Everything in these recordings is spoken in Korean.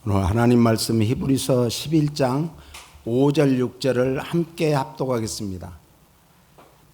오늘 하나님 말씀 히브리서 11장 5절 6절을 함께 합독하겠습니다.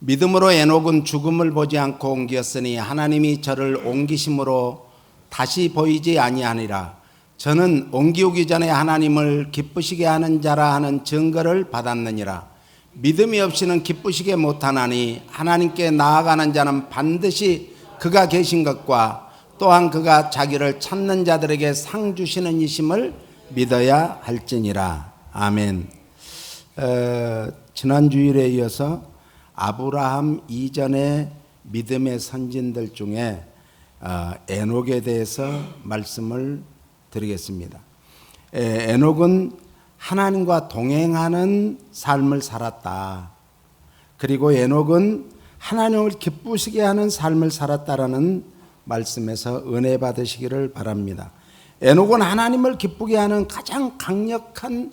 믿음으로 에녹은 죽음을 보지 않고 옮겼으니 하나님이 저를 옮기심으로 다시 보이지 아니하니라. 저는 옮기우기 전에 하나님을 기쁘시게 하는 자라 하는 증거를 받았느니라. 믿음이 없이는 기쁘시게 못하나니 하나님께 나아가는 자는 반드시 그가 계신 것과 또한 그가 자기를 찾는 자들에게 상 주시는 이심을 믿어야 할지니라. 아멘. 지난 주일에 이어서 아브라함 이전의 믿음의 선진들 중에 에녹에 대해서 말씀을 드리겠습니다. 에녹은 하나님과 동행하는 삶을 살았다. 그리고 에녹은 하나님을 기쁘시게 하는 삶을 살았다라는 말씀에서 은혜 받으시기를 바랍니다. 에녹은 하나님을 기쁘게 하는 가장 강력한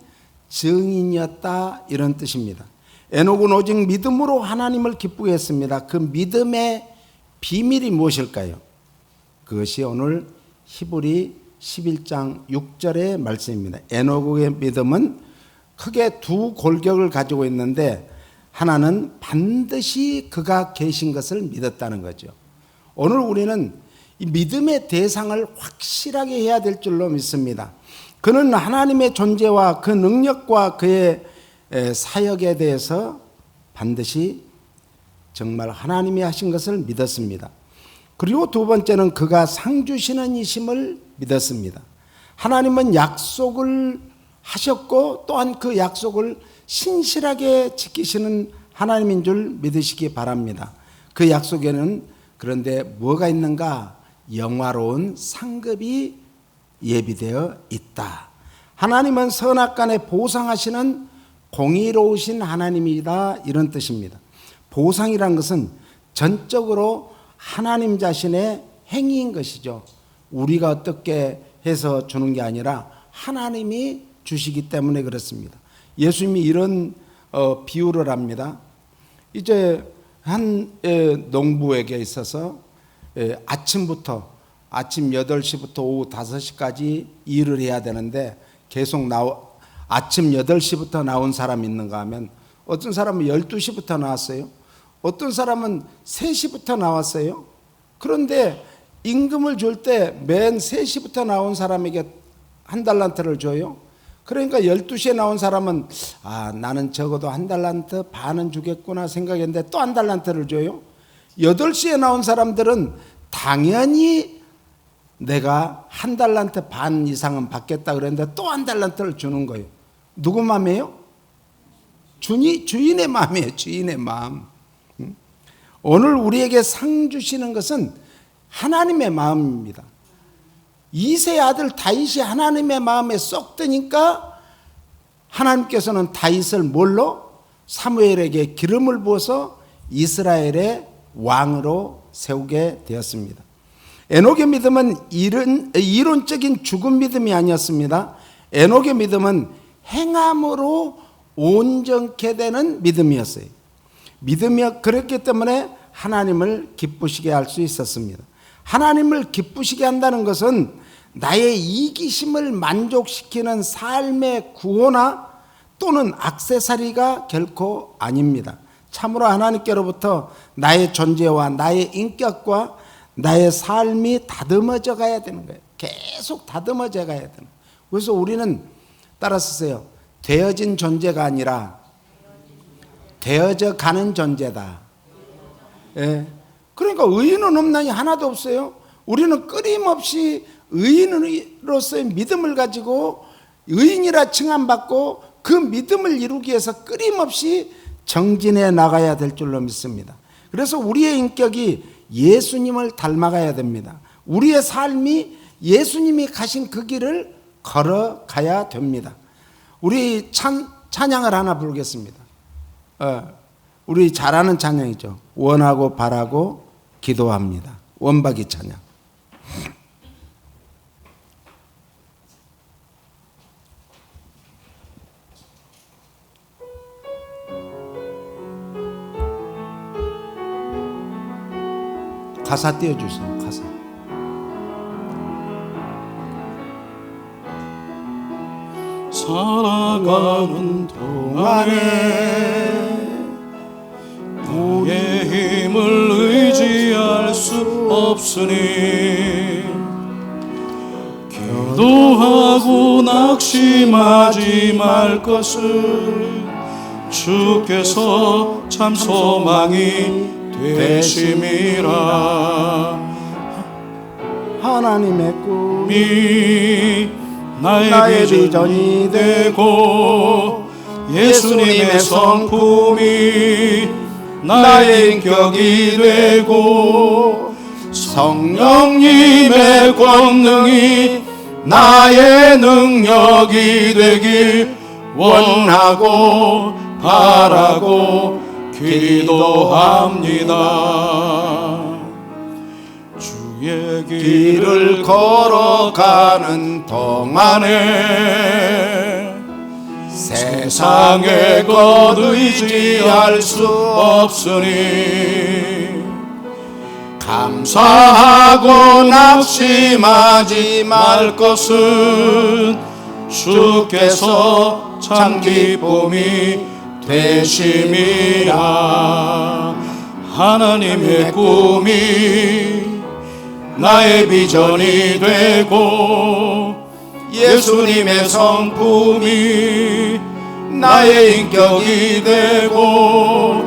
증인이었다, 이런 뜻입니다. 에녹은 오직 믿음으로 하나님을 기쁘게 했습니다. 그 믿음의 비밀이 무엇일까요? 그것이 오늘 히브리 11장 6절의 말씀입니다. 에녹의 믿음은 크게 두 골격을 가지고 있는데, 하나는 반드시 그가 계신 것을 믿었다는 거죠. 오늘 우리는 이 믿음의 대상을 확실하게 해야 될 줄로 믿습니다. 그는 하나님의 존재와 그 능력과 그의 사역에 대해서 반드시 정말 하나님이 하신 것을 믿었습니다. 그리고 두 번째는 그가 상 주시는 이심을 믿었습니다. 하나님은 약속을 하셨고 또한 그 약속을 신실하게 지키시는 하나님인 줄 믿으시기 바랍니다. 그 약속에는 그런데 뭐가 있는가? 영화로운 상급이 예비되어 있다. 하나님은 선악간에 보상하시는 공의로우신 하나님이다, 이런 뜻입니다. 보상이란 것은 전적으로 하나님 자신의 행위인 것이죠. 우리가 어떻게 해서 주는 게 아니라 하나님이 주시기 때문에 그렇습니다. 예수님이 이런 비유를 합니다. 이제 한 농부에게 있어서 아침부터 아침 8시부터 오후 5시까지 일을 해야 되는데 계속 아침 8시부터 나온 사람이 있는가 하면 어떤 사람은 12시부터 나왔어요. 어떤 사람은 3시부터 나왔어요. 그런데 임금을 줄 때 맨 3시부터 나온 사람에게 한 달란트를 줘요. 그러니까 12시에 나온 사람은 나는 적어도 한 달란트 반은 주겠구나 생각했는데 또 한 달란트를 줘요. 8시에 나온 사람들은 당연히 내가 한 달란트 반 이상은 받겠다 그랬는데 또 한 달란트를 주는 거예요. 누구 마음이에요? 주인의 마음이에요. 주인의 마음. 오늘 우리에게 상 주시는 것은 하나님의 마음입니다. 이새의 아들 다윗이 하나님의 마음에 쏙 드니까 하나님께서는 다윗을 뭘로? 사무엘에게 기름을 부어서 이스라엘의 왕으로 세우게 되었습니다. 에녹의 믿음은 이론적인 죽은 믿음이 아니었습니다. 에녹의 믿음은 행함으로 온전케 되는 믿음이었어요. 믿음이 그랬기 때문에 하나님을 기쁘시게 할 수 있었습니다. 하나님을 기쁘시게 한다는 것은 나의 이기심을 만족시키는 삶의 구호나 또는 액세서리가 결코 아닙니다. 참으로 하나님께로부터 나의 존재와 나의 인격과 나의 삶이 다듬어져 가야 되는 거예요. 계속 다듬어져 가야 되는 거예요. 그래서 우리는 따라 쓰세요. 되어진 존재가 아니라 되어져 가는 존재다. 예. 그러니까 의인은 없나니 하나도 없어요. 우리는 끊임없이 의인으로서의 믿음을 가지고 의인이라 칭함받고 그 믿음을 이루기 위해서 끊임없이 정진해 나가야 될 줄로 믿습니다. 그래서 우리의 인격이 예수님을 닮아가야 됩니다. 우리의 삶이 예수님이 가신 그 길을 걸어가야 됩니다. 우리 찬양을 하나 부르겠습니다. 우리 잘 아는 찬양이죠. 원하고 바라고 기도합니다. 원박이 찬양. 가사 띄워주세요. 가사. 살아가는 동안에 나의 힘을 의지할 수 없으니 기도하고 낙심하지 말 것을 주께서 참 소망이 되심이라. 하나님의 꿈이 이 나의 비전이 되고 예수님의 성품이 나의 인격이 되고 성령님의 권능이 나의 능력이 되길 원하고 바라고 기도합니다. 주의 길을 걸어가는 동안에 세상의 것 의지할 수 없으니 감사하고 낙심하지 말 것은 주께서 참 기쁨이 되심이라. 하나님의 꿈이 나의 비전이 되고 예수님의 성품이 나의 인격이 되고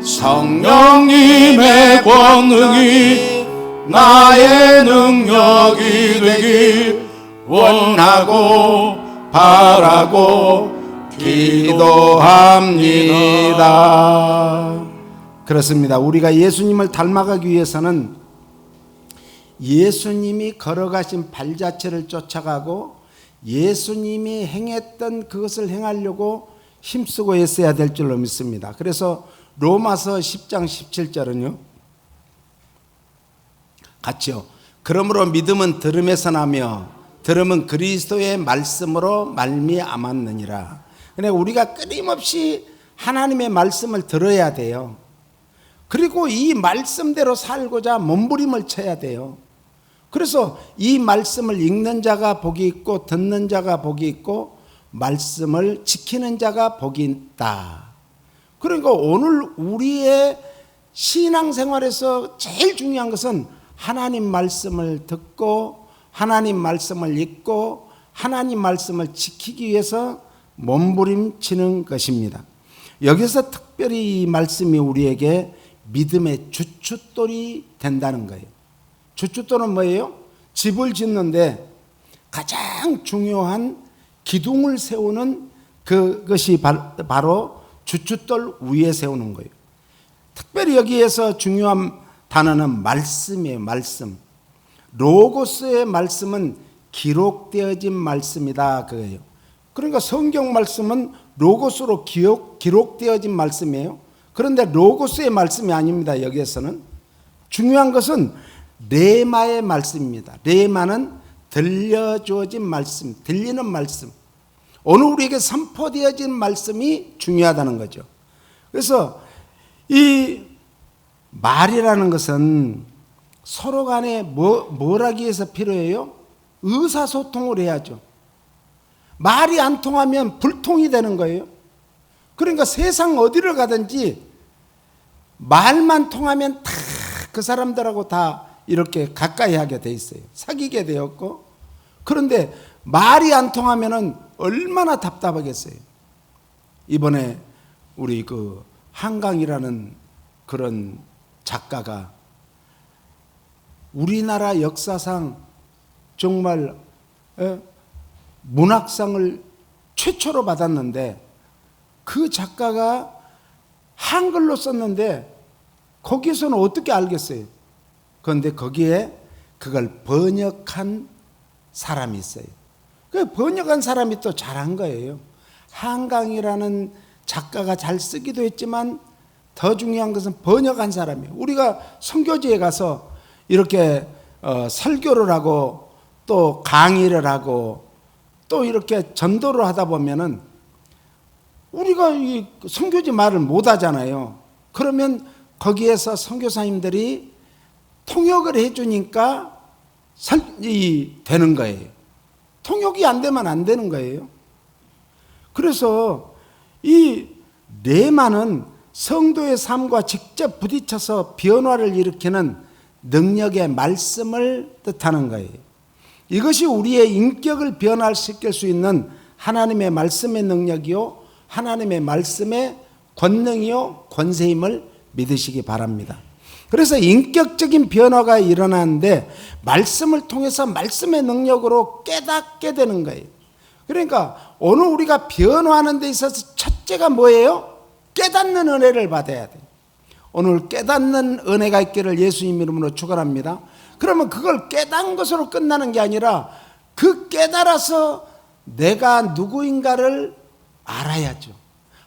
성령님의 권능이 나의 능력이 되길 원하고 바라고 기도합니다. 그렇습니다. 우리가 예수님을 닮아가기 위해서는 예수님이 걸어가신 발자취를 쫓아가고 예수님이 행했던 그것을 행하려고 힘쓰고 애써야 될 줄로 믿습니다. 그래서 로마서 10장 17절은요, 같이요. 그러므로 믿음은 들음에서 나며 들음은 그리스도의 말씀으로 말미암았느니라. 그러니까 우리가 끊임없이 하나님의 말씀을 들어야 돼요. 그리고 이 말씀대로 살고자 몸부림을 쳐야 돼요. 그래서 이 말씀을 읽는 자가 복이 있고 듣는 자가 복이 있고 말씀을 지키는 자가 복이 있다. 그러니까 오늘 우리의 신앙생활에서 제일 중요한 것은 하나님 말씀을 듣고 하나님 말씀을 읽고 하나님 말씀을 지키기 위해서 몸부림치는 것입니다. 여기서 특별히 이 말씀이 우리에게 믿음의 주춧돌이 된다는 거예요. 주춧돌은 뭐예요? 집을 짓는데 가장 중요한 기둥을 세우는 그것이 바로 주춧돌 위에 세우는 거예요. 특별히 여기에서 중요한 단어는 말씀이에요. 말씀. 로고스의 말씀은 기록되어진 말씀이다 그거예요. 그러니까 성경 말씀은 로고스로 기록되어진 말씀이에요. 그런데 로고스의 말씀이 아닙니다. 여기에서는 중요한 것은 레마의 말씀입니다. 레마는 들려주어진 말씀, 들리는 말씀. 오늘 우리에게 선포되어진 말씀이 중요하다는 거죠. 그래서 이 말이라는 것은 서로 간에 뭘 하기 위해서 필요해요? 의사소통을 해야죠. 말이 안 통하면 불통이 되는 거예요. 그러니까 세상 어디를 가든지 말만 통하면 다 그 사람들하고 다 이렇게 가까이 하게 돼 있어요. 사귀게 되었고. 그런데 말이 안 통하면은 얼마나 답답하겠어요. 이번에 우리 그 한강이라는 그런 작가가 우리나라 역사상 정말 문학상을 최초로 받았는데 그 작가가 한글로 썼는데 거기서는 어떻게 알겠어요? 그런데 거기에 그걸 번역한 사람이 있어요. 그 번역한 사람이 또 잘한 거예요. 한강이라는 작가가 잘 쓰기도 했지만 더 중요한 것은 번역한 사람이에요. 우리가 선교지에 가서 이렇게 설교를 하고 또 강의를 하고 또 이렇게 전도를 하다 보면은 우리가 이 선교지 말을 못 하잖아요. 그러면 거기에서 선교사님들이 통역을 해주니까 되는 거예요. 통역이 안 되면 안 되는 거예요. 그래서 이 레마는 성도의 삶과 직접 부딪혀서 변화를 일으키는 능력의 말씀을 뜻하는 거예요. 이것이 우리의 인격을 변화시킬 수 있는 하나님의 말씀의 능력이요, 하나님의 말씀의 권능이요, 권세임을 믿으시기 바랍니다. 그래서 인격적인 변화가 일어나는데 말씀을 통해서 말씀의 능력으로 깨닫게 되는 거예요. 그러니까 오늘 우리가 변화하는 데 있어서 첫째가 뭐예요? 깨닫는 은혜를 받아야 돼요. 오늘 깨닫는 은혜가 있기를 예수님 이름으로 축원합니다. 그러면 그걸 깨닫는 것으로 끝나는 게 아니라 그 깨달아서 내가 누구인가를 알아야죠.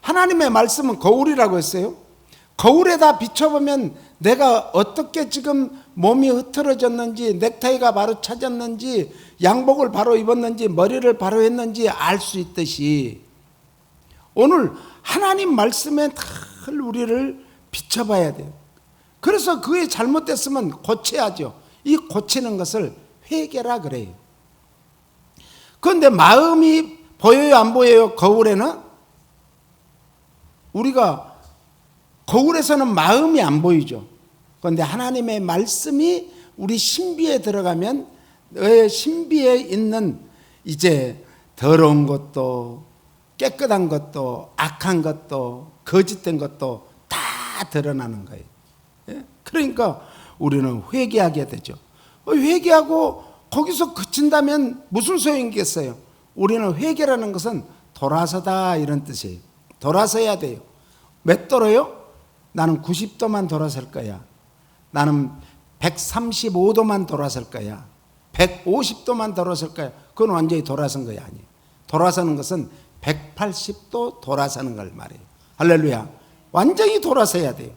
하나님의 말씀은 거울이라고 했어요. 거울에다 비춰보면 내가 어떻게 지금 몸이 흐트러졌는지, 넥타이가 바로 찾았는지, 양복을 바로 입었는지, 머리를 바로 했는지 알 수 있듯이 오늘 하나님 말씀에 늘 우리를 비춰봐야 돼요. 그래서 그게 잘못됐으면 고쳐야죠. 이 고치는 것을 회개라 그래요. 그런데 마음이 보여요, 안 보여요? 거울에는? 우리가 거울에서는 마음이 안 보이죠. 그런데 하나님의 말씀이 우리 신비에 들어가면 신비에 있는 이제 더러운 것도 깨끗한 것도 악한 것도 거짓된 것도 다 드러나는 거예요. 그러니까 우리는 회개하게 되죠. 회개하고 거기서 그친다면 무슨 소용이겠어요? 우리는 회개라는 것은 돌아서다 이런 뜻이에요. 돌아서야 돼요. 몇 도로요? 나는 90도만 돌아설 거야. 나는 135도만 돌아설 거야. 150도만 돌아설 거야. 그건 완전히 돌아선 거야 아니에요. 돌아서는 것은 180도 돌아서는 걸 말해요. 할렐루야. 완전히 돌아서야 돼요.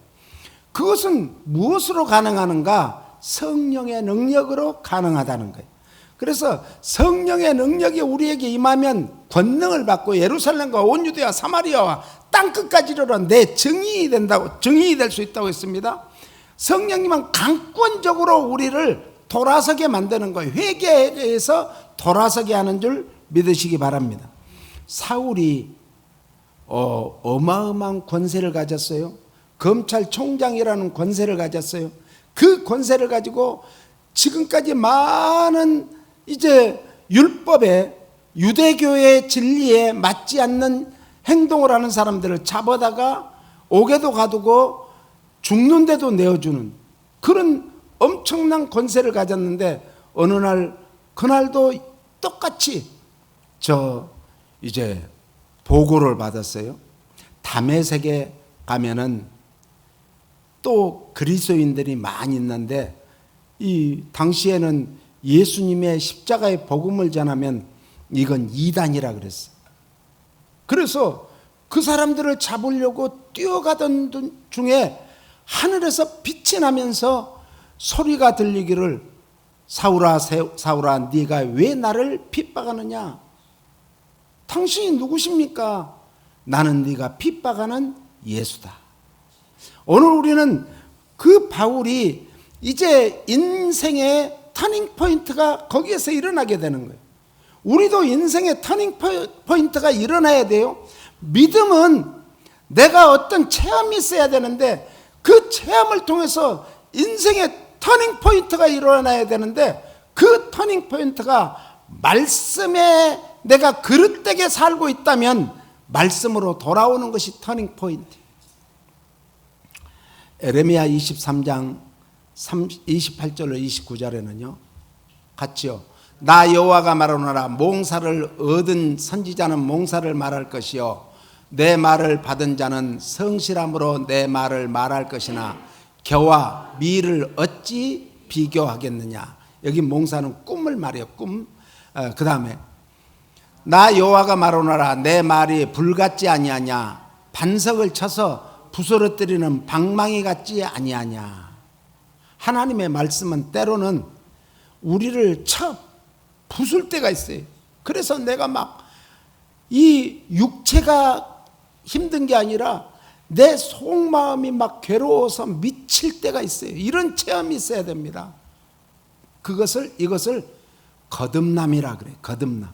그것은 무엇으로 가능하는가? 성령의 능력으로 가능하다는 거예요. 그래서 성령의 능력이 우리에게 임하면 권능을 받고 예루살렘과 온 유대와 사마리아와 땅끝까지 이르러 내 증인이 된다고, 증인이 될 수 있다고 했습니다. 성령님은 강권적으로 우리를 돌아서게 만드는 거예요. 회개해서 돌아서게 하는 줄 믿으시기 바랍니다. 사울이 어마어마한 권세를 가졌어요. 검찰총장이라는 권세를 가졌어요. 그 권세를 가지고 지금까지 많은 이제 율법에, 유대교의 진리에 맞지 않는 행동을 하는 사람들을 잡아다가 옥에도 가두고 죽는데도 내어주는 그런 엄청난 권세를 가졌는데 어느 날 그날도 똑같이 이제 보고를 받았어요. 다메섹에 가면은 또 그리스도인들이 많이 있는데 이 당시에는 예수님의 십자가의 복음을 전하면 이건 이단이라 그랬어요. 그래서 그 사람들을 잡으려고 뛰어가던 중에 하늘에서 빛이 나면서 소리가 들리기를 사울아 사울아 네가 왜 나를 핍박하느냐? 당신이 누구십니까? 나는 네가 핍박하는 예수다. 오늘 우리는 그 바울이 이제 인생의 터닝 포인트가 거기에서 일어나게 되는 거예요. 우리도 인생의 터닝 포인트가 일어나야 돼요. 믿음은 내가 어떤 체험이 있어야 되는데 그 체험을 통해서 인생의 터닝 포인트가 일어나야 되는데 그 터닝 포인트가 말씀에 내가 그릇되게 살고 있다면 말씀으로 돌아오는 것이 터닝 포인트. 에레미야 23장 28절로 29절에는요 같이요. 나 여호와가 말하노라. 몽사를 얻은 선지자는 몽사를 말할 것이요 내 말을 받은 자는 성실함으로 내 말을 말할 것이나 겨와 미를 어찌 비교하겠느냐. 여기 몽사는 꿈을 말해요. 꿈. 그 다음에 나 여호와가 말하노라. 내 말이 불같지 아니하냐. 반석을 쳐서 부스러뜨리는 방망이 같지 아니하냐. 하나님의 말씀은 때로는 우리를 쳐 부술 때가 있어요. 그래서 내가 막 이 육체가 힘든 게 아니라 내 속마음이 막 괴로워서 미칠 때가 있어요. 이런 체험이 있어야 됩니다. 이것을 거듭남이라 그래요. 거듭남.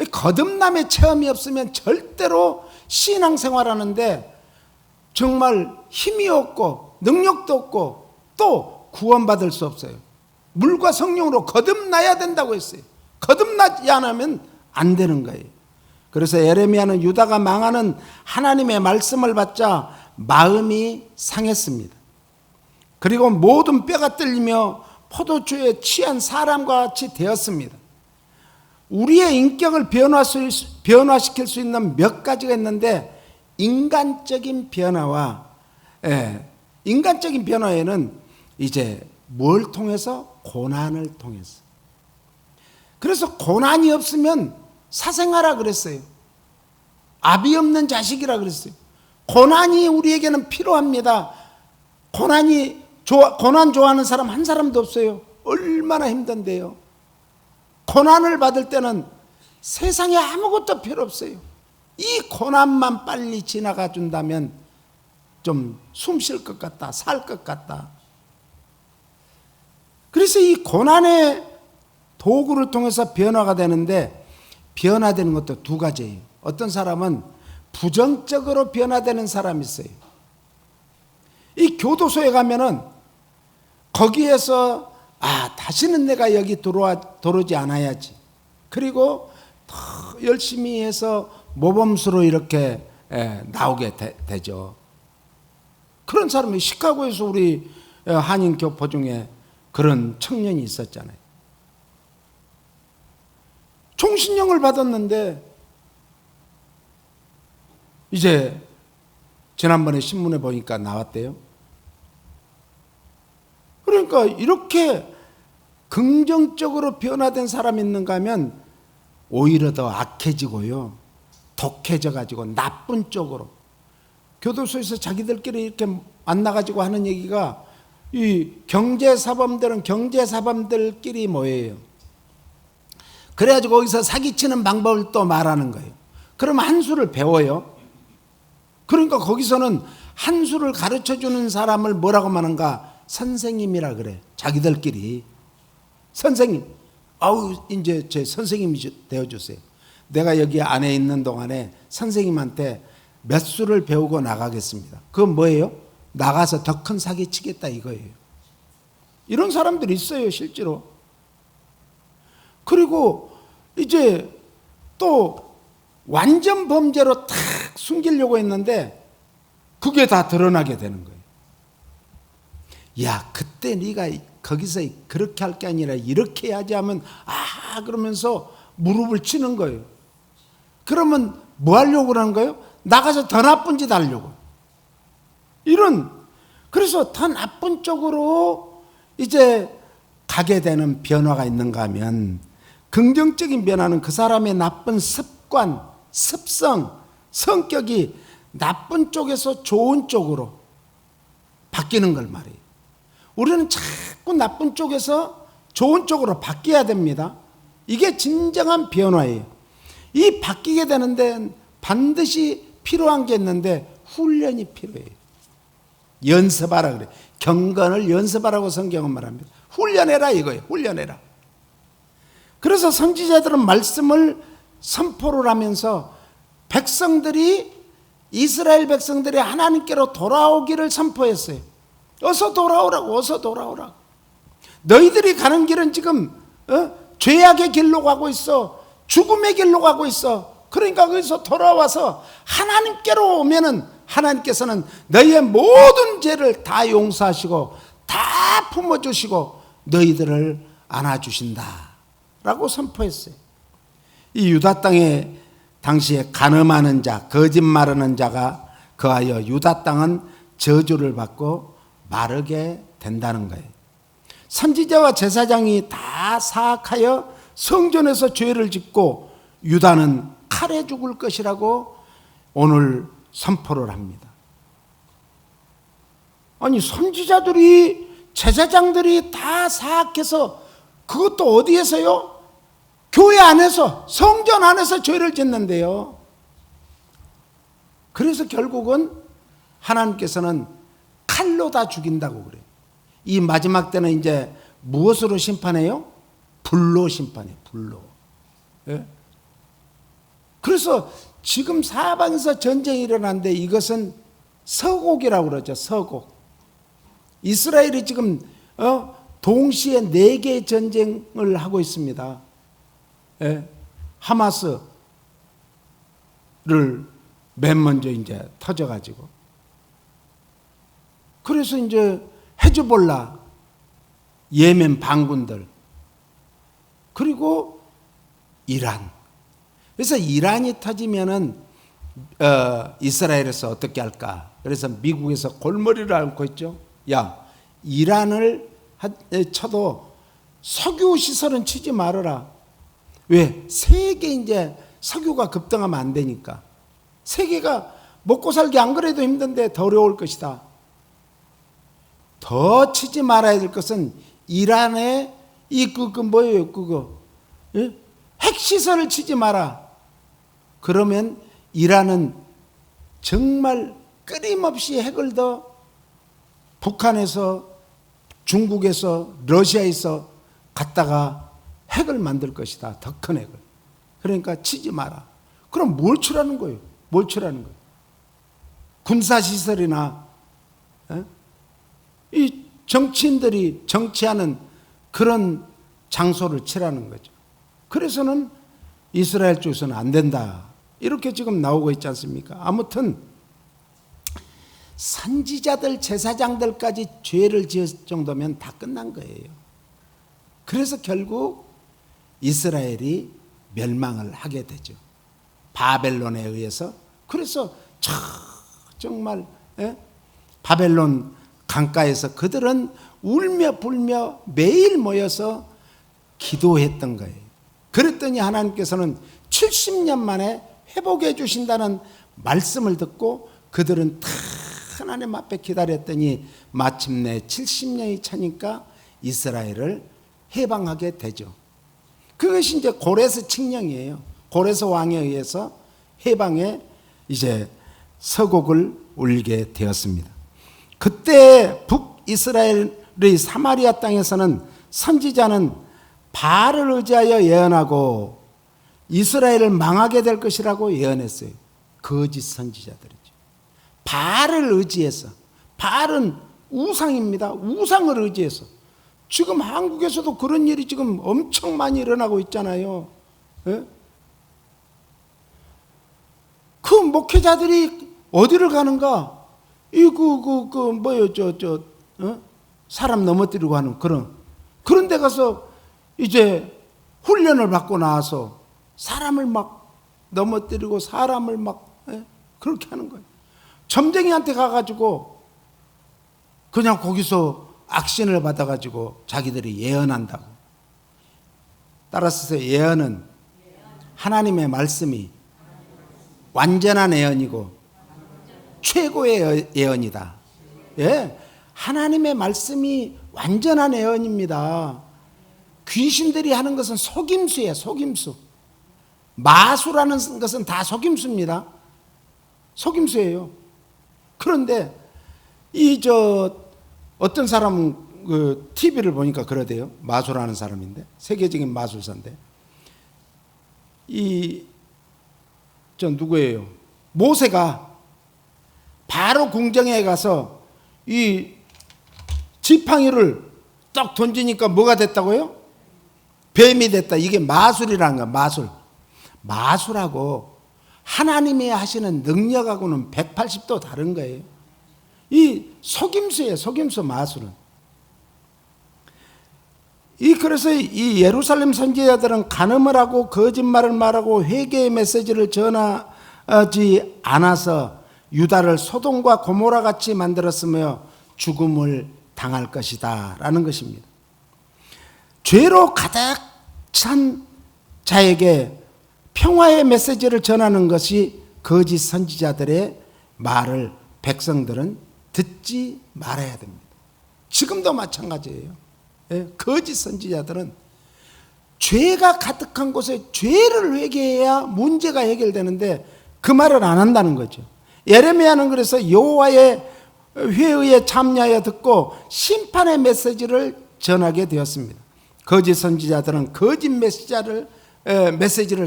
거듭남의 체험이 없으면 절대로 신앙생활하는데 정말 힘이 없고 능력도 없고 또 구원받을 수 없어요. 물과 성령으로 거듭나야 된다고 했어요. 거듭나지 않으면 안 되는 거예요. 그래서 예레미야는 유다가 망하는 하나님의 말씀을 받자 마음이 상했습니다. 그리고 모든 뼈가 떨리며 포도주에 취한 사람과 같이 되었습니다. 우리의 인격을 변화시킬 수 있는 몇 가지가 있는데 인간적인 변화와 인간적인 변화에는 이제 뭘 통해서? 고난을 통해서. 그래서 고난이 없으면 사생아라 그랬어요. 아비 없는 자식이라 그랬어요. 고난이 우리에게는 필요합니다. 고난 좋아하는 사람 한 사람도 없어요. 얼마나 힘든데요. 고난을 받을 때는 세상에 아무것도 필요 없어요. 이 고난만 빨리 지나가 준다면 좀 숨 쉴 것 같다, 살 것 같다. 그래서 이 고난의 도구를 통해서 변화가 되는데 변화되는 것도 두 가지예요. 어떤 사람은 부정적으로 변화되는 사람이 있어요. 이 교도소에 가면은 거기에서 다시는 내가 여기 들어오지 않아야지. 그리고 더 열심히 해서 모범수로 이렇게 나오게 되죠. 그런 사람이 시카고에서 우리 한인 교포 중에 그런 청년이 있었잖아요. 총신령을 받았는데 이제 지난번에 신문에 보니까 나왔대요. 그러니까 이렇게 긍정적으로 변화된 사람이 있는가 하면 오히려 더 악해지고요. 독해져 가지고 나쁜 쪽으로. 교도소에서 자기들끼리 이렇게 만나가지고 하는 얘기가 이 경제사범들은 경제사범들끼리 모여요. 그래가지고 거기서 사기치는 방법을 또 말하는 거예요. 그러면 한 수를 배워요. 그러니까 거기서는 한 수를 가르쳐주는 사람을 뭐라고 말하는가? 선생님이라 그래. 자기들끼리. 선생님. 이제 제 선생님이 되어주세요. 내가 여기 안에 있는 동안에 선생님한테 몇 수를 배우고 나가겠습니다. 그건 뭐예요? 나가서 더 큰 사기 치겠다 이거예요. 이런 사람들이 있어요, 실제로. 그리고 이제 또 완전 범죄로 탁 숨기려고 했는데 그게 다 드러나게 되는 거예요. 야, 그때 네가 거기서 그렇게 할 게 아니라 이렇게 해야지 하면 그러면서 무릎을 치는 거예요. 그러면 뭐 하려고 그러는 거예요? 나가서 더 나쁜 짓 하려고. 그래서 더 나쁜 쪽으로 이제 가게 되는 변화가 있는가 하면 긍정적인 변화는 그 사람의 나쁜 습관, 습성, 성격이 나쁜 쪽에서 좋은 쪽으로 바뀌는 걸 말이에요. 우리는 자꾸 나쁜 쪽에서 좋은 쪽으로 바뀌어야 됩니다. 이게 진정한 변화예요. 이 바뀌게 되는데 반드시 필요한 게 있는데 훈련이 필요해요. 연습하라 그래. 경건을 연습하라고 성경은 말합니다. 훈련해라 이거예요. 훈련해라. 그래서 선지자들은 말씀을 선포를 하면서 이스라엘 백성들이 하나님께로 돌아오기를 선포했어요. 어서 돌아오라고, 어서 돌아오라고. 너희들이 가는 길은 지금 죄악의 길로 가고 있어. 죽음의 길로 가고 있어. 그러니까 거기서 돌아와서 하나님께로 오면은 하나님께서는 너희의 모든 죄를 다 용서하시고 다 품어주시고 너희들을 안아주신다 라고 선포했어요. 이 유다 땅에 당시에 간음하는 자, 거짓말하는 자가 거하여 유다 땅은 저주를 받고 마르게 된다는 거예요. 선지자와 제사장이 다 사악하여 성전에서 죄를 짓고 유다는 칼에 죽을 것이라고 오늘 선포를 합니다. 아니 선지자들이 제사장들이 다 사악해서 그것도 어디에서요? 교회 안에서 성전 안에서 죄를 짓는데요. 그래서 결국은 하나님께서는 칼로 다 죽인다고 그래요. 이 마지막 때는 이제 무엇으로 심판해요? 불로 심판해요. 불로. 예? 그래서 지금 사방에서 전쟁이 일어났는데 이것은 서곡이라고 그러죠. 서곡. 이스라엘이 지금 동시에 4개의 전쟁을 하고 있습니다. 예. 하마스를 맨 먼저 이제 터져가지고. 그래서 이제 헤즈볼라, 예멘 반군들, 그리고 이란. 그래서 이란이 터지면은 이스라엘에서 어떻게 할까? 그래서 미국에서 골머리를 앓고 있죠. 야, 이란을 쳐도 석유 시설은 치지 말아라. 왜? 세계 이제 석유가 급등하면 안 되니까. 세계가 먹고 살기 안 그래도 힘든데 더 어려울 것이다. 더 치지 말아야 될 것은 이란의 뭐예요? 예? 핵시설을 치지 마라. 그러면 이란은 정말 끊임없이 핵을 더 북한에서, 중국에서, 러시아에서 갖다가 핵을 만들 것이다. 더 큰 핵을. 그러니까 치지 마라. 그럼 뭘 치라는 거예요? 뭘 치라는 거예요? 군사시설이나 이 정치인들이 정치하는 그런 장소를 치라는 거죠. 그래서는 이스라엘 쪽에서는 안 된다. 이렇게 지금 나오고 있지 않습니까? 아무튼 선지자들, 제사장들까지 죄를 지을 정도면 다 끝난 거예요. 그래서 결국 이스라엘이 멸망을 하게 되죠. 바벨론에 의해서. 그래서 정말 바벨론 강가에서 그들은 울며 불며 매일 모여서 기도했던 거예요. 그랬더니 하나님께서는 70년 만에 회복해 주신다는 말씀을 듣고 그들은 다 하나님 앞에 기다렸더니 마침내 70년이 차니까 이스라엘을 해방하게 되죠. 그것이 이제 고레스 칙령이에요. 고레스 왕에 의해서 해방에 이제 서곡을 울리게 되었습니다. 그때 북이스라엘의 사마리아 땅에서는 선지자는 바알을 의지하여 예언하고 이스라엘을 망하게 될 것이라고 예언했어요. 거짓 선지자들이죠. 바알을 의지해서. 바알은 우상입니다. 우상을 의지해서. 지금 한국에서도 그런 일이 지금 엄청 많이 일어나고 있잖아요. 예? 그 목회자들이 어디를 가는가? 사람 넘어뜨리고 하는 그런 데 가서 이제 훈련을 받고 나와서 사람을 막 넘어뜨리고 사람을 막 그렇게 하는 거예요. 점쟁이한테 가가지고 그냥 거기서 악신을 받아가지고 자기들이 예언한다고. 따라서 예언은 하나님의 말씀이 완전한 예언이고 최고의 예언이다. 예, 하나님의 말씀이 완전한 예언입니다. 귀신들이 하는 것은 속임수예요. 속임수. 마수라는 것은 다 속임수입니다. 속임수예요. 그런데 어떤 사람은 그 TV를 보니까 그러대요. 마술하는 사람인데 세계적인 마술사인데 누구예요? 모세가 바로 궁정에 가서 이 지팡이를 딱 던지니까 뭐가 됐다고요? 뱀이 됐다. 이게 마술이라는 거야. 마술. 마술하고 하나님이 하시는 능력하고는 180도 다른 거예요. 이 속임수예요. 속임수 마술은. 그래서 이 예루살렘 선지자들은 간음을 하고 거짓말을 말하고 회개의 메시지를 전하지 않아서 유다를 소돔과 고모라 같이 만들었으며 죽음을 당할 것이다 라는 것입니다. 죄로 가득 찬 자에게 평화의 메시지를 전하는 것이 거짓 선지자들의 말을 백성들은 듣지 말아야 됩니다. 지금도 마찬가지예요. 거짓 선지자들은 죄가 가득한 곳에 죄를 회개해야 문제가 해결되는데 그 말을 안 한다는 거죠. 예레미야는 그래서 여호와의 회의에 참여하여 듣고 심판의 메시지를 전하게 되었습니다. 거짓 선지자들은 거짓 메시지를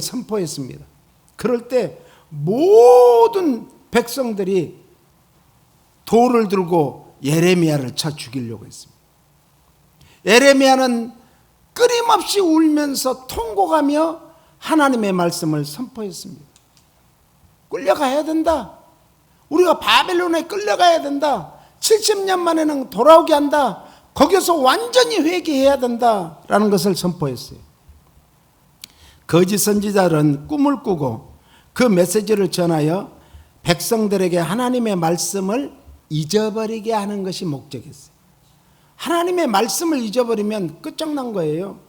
선포했습니다. 그럴 때 모든 백성들이 돌을 들고 예레미야를 쳐 죽이려고 했습니다. 예레미야는 끊임없이 울면서 통곡하며 하나님의 말씀을 선포했습니다. 끌려가야 된다. 우리가 바벨론에 끌려가야 된다. 70년 만에는 돌아오게 한다. 거기서 완전히 회개해야 된다라는 것을 선포했어요. 거짓 선지자들은 꿈을 꾸고 그 메시지를 전하여 백성들에게 하나님의 말씀을 잊어버리게 하는 것이 목적이었어요. 하나님의 말씀을 잊어버리면 끝장난 거예요.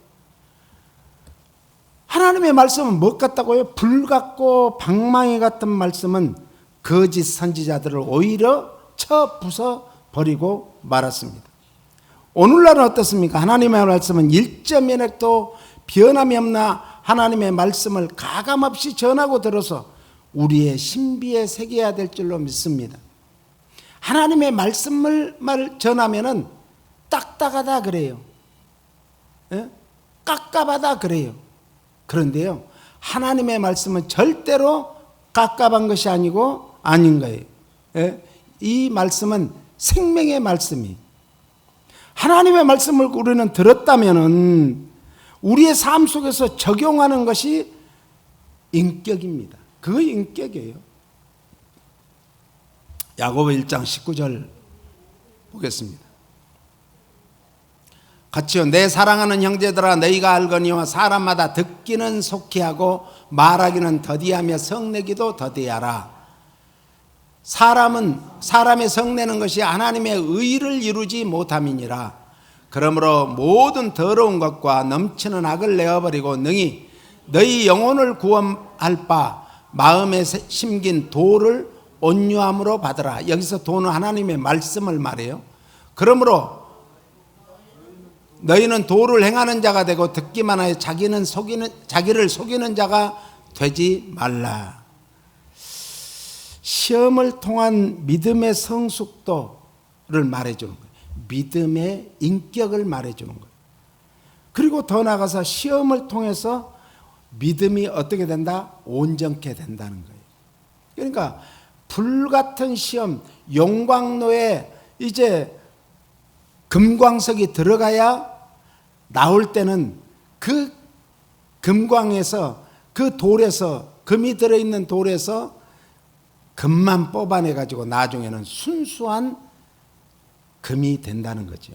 하나님의 말씀은 뭐 같다고요? 불 같고 방망이 같은 말씀은 거짓 선지자들을 오히려 쳐 부숴 버리고 말았습니다. 오늘날은 어떻습니까? 하나님의 말씀은 1.1획도 변함이 없나 하나님의 말씀을 가감없이 전하고 들어서 우리의 신비에 새겨야 될 줄로 믿습니다. 하나님의 말씀을 전하면은 딱딱하다 그래요. 예? 깝깝하다 그래요. 그런데요, 하나님의 말씀은 절대로 깝깝한 것이 아니고 아닌 거예요. 예? 이 말씀은 생명의 말씀이. 하나님의 말씀을 우리는 들었다면은 우리의 삶 속에서 적용하는 것이 인격입니다. 그 인격이에요. 야고보 1장 19절 보겠습니다. 같이요. 내 사랑하는 형제들아 너희가 알거니와 사람마다 듣기는 속히 하고 말하기는 더디하며 성내기도 더디하라. 사람의 성내는 것이 하나님의 의를 이루지 못함이니라. 그러므로 모든 더러운 것과 넘치는 악을 내어버리고 능히 너희 영혼을 구원할 바 마음에 심긴 도를 온유함으로 받으라. 여기서 도는 하나님의 말씀을 말해요. 그러므로 너희는 도를 행하는 자가 되고 듣기만 하여 자기를 속이는 자가 되지 말라. 시험을 통한 믿음의 성숙도를 말해주는 거예요. 믿음의 인격을 말해주는 거예요. 그리고 더 나아가서 시험을 통해서 믿음이 어떻게 된다? 온전케 된다는 거예요. 그러니까 불같은 시험, 용광로에 이제 금광석이 들어가야 나올 때는 그 금광에서 그 돌에서 금이 들어있는 돌에서 금만 뽑아내 가지고 나중에는 순수한 금이 된다는 거죠.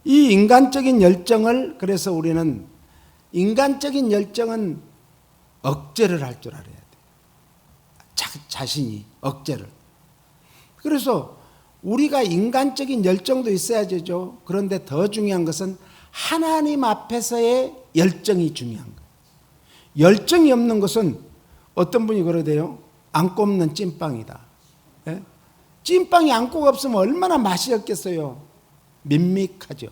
이 인간적인 열정을 그래서 우리는 인간적인 열정은 억제를 할 줄 알아야 돼요. 자신이 억제를. 그래서 우리가 인간적인 열정도 있어야 되죠. 그런데 더 중요한 것은 하나님 앞에서의 열정이 중요한 거예요. 열정이 없는 것은 어떤 분이 그러대요. 안고 없는 찐빵이다. 예? 찐빵이 안고가 없으면 얼마나 맛이 없겠어요. 밋밋하죠.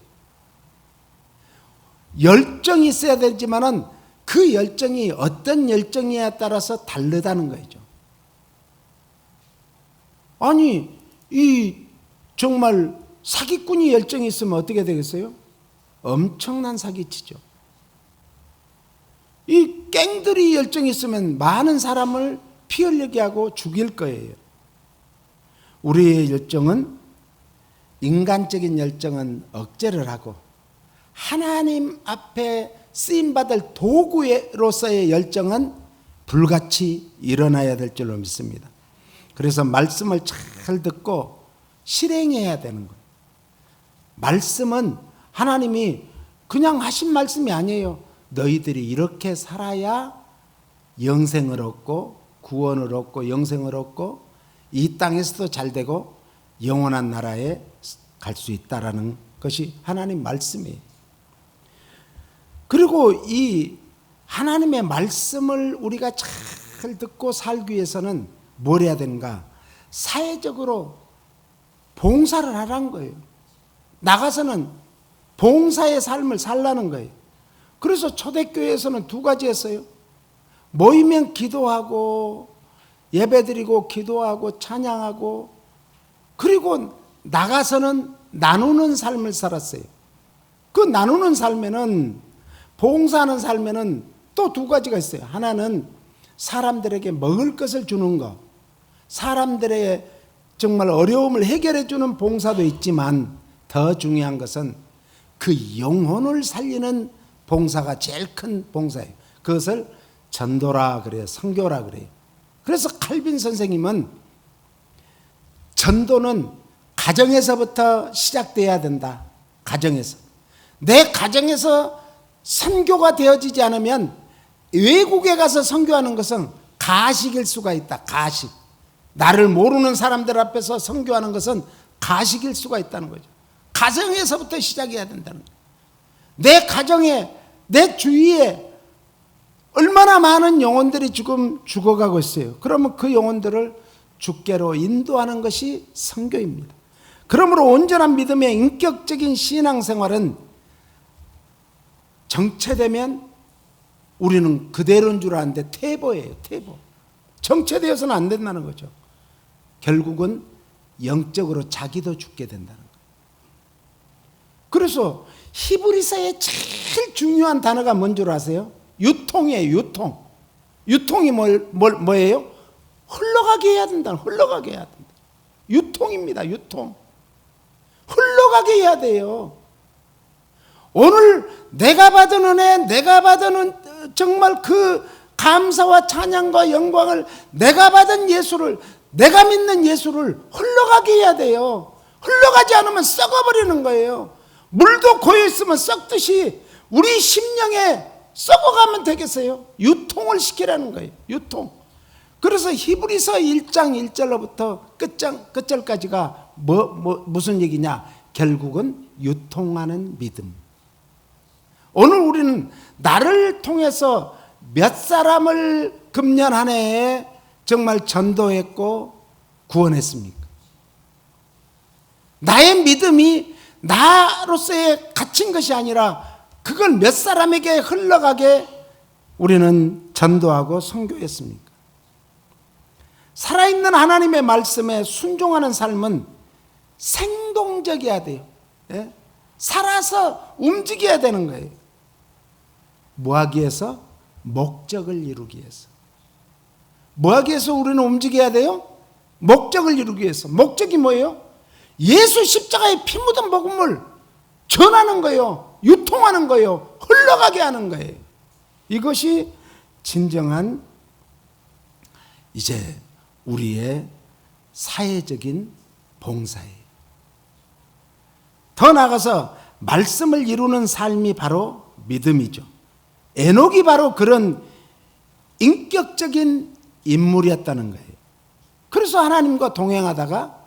열정이 있어야 되지만은 그 열정이 어떤 열정이냐에 따라서 다르다는 거죠. 아니, 이 정말 사기꾼이 열정이 있으면 어떻게 되겠어요? 엄청난 사기치죠. 이 갱들이 열정이 있으면 많은 사람을 피 흘리게 하고 죽일 거예요. 우리의 열정은 인간적인 열정은 억제를 하고 하나님 앞에 쓰임받을 도구로서의 열정은 불같이 일어나야 될 줄로 믿습니다. 그래서 말씀을 잘 듣고 실행해야 되는 거예요. 말씀은 하나님이 그냥 하신 말씀이 아니에요. 너희들이 이렇게 살아야 영생을 얻고 구원을 얻고 영생을 얻고 이 땅에서도 잘 되고 영원한 나라에 갈 수 있다라는 것이 하나님 말씀이에요. 그리고 이 하나님의 말씀을 우리가 잘 듣고 살기 위해서는 뭘 해야 되는가? 사회적으로 봉사를 하라는 거예요. 나가서는 봉사의 삶을 살라는 거예요. 그래서 초대교회에서는 두 가지 했어요. 모이면 기도하고 예배드리고 기도하고 찬양하고 그리고 나가서는 나누는 삶을 살았어요. 그 나누는 삶에는 봉사하는 삶에는 또 두 가지가 있어요. 하나는 사람들에게 먹을 것을 주는 것, 사람들의 정말 어려움을 해결해 주는 봉사도 있지만 더 중요한 것은 그 영혼을 살리는 봉사가 제일 큰 봉사예요. 그것을 전도라 그래요. 선교라 그래요. 그래서 칼빈 선생님은 전도는 가정에서부터 시작돼야 된다. 가정에서. 내 가정에서 선교가 되어지지 않으면 외국에 가서 선교하는 것은 가식일 수가 있다. 가식. 나를 모르는 사람들 앞에서 선교하는 것은 가식일 수가 있다는 거죠. 가정에서부터 시작해야 된다는 거예요. 내 가정에, 내 주위에 얼마나 많은 영혼들이 지금 죽어가고 있어요. 그러면 그 영혼들을 주께로 인도하는 것이 선교입니다. 그러므로 온전한 믿음의 인격적인 신앙생활은 정체되면 우리는 그대로인 줄 아는데 퇴보예요. 퇴보. 정체되어서는 안 된다는 거죠. 결국은 영적으로 자기도 죽게 된다는 거예요. 그래서 히브리서의 제일 중요한 단어가 뭔 줄 아세요? 유통이에요. 유통. 유통이 뭐예요? 흘러가게 해야 된다. 흘러가게 해야 된다. 유통입니다. 유통. 흘러가게 해야 돼요. 오늘 내가 받은 은혜, 내가 받은 정말 그 감사와 찬양과 영광을, 내가 받은 예수를, 내가 믿는 예수를 흘러가게 해야 돼요. 흘러가지 않으면 썩어버리는 거예요. 물도 고여있으면 썩듯이 우리 심령에 썩어가면 되겠어요? 유통을 시키라는 거예요. 유통. 그래서 히브리서 1장 1절로부터 끝절까지가 무슨 얘기냐? 결국은 유통하는 믿음. 오늘 우리는 나를 통해서 몇 사람을 금년 한 해에 정말 전도했고 구원했습니까? 나의 믿음이 나로서의 갇힌 것이 아니라 그걸 몇 사람에게 흘러가게 우리는 전도하고 선교했습니까? 살아있는 하나님의 말씀에 순종하는 삶은 생동적이어야 돼요. 예? 살아서 움직여야 되는 거예요. 뭐 하기 위해서? 목적을 이루기 위해서. 뭐 하기 위해서 우리는 움직여야 돼요? 목적을 이루기 위해서. 목적이 뭐예요? 예수 십자가에 피 묻은 복음을 전하는 거예요. 유통하는 거예요. 흘러가게 하는 거예요. 이것이 진정한 이제 우리의 사회적인 봉사예요. 더 나아가서 말씀을 이루는 삶이 바로 믿음이죠. 에녹이 바로 그런 인격적인 인물이었다는 거예요. 그래서 하나님과 동행하다가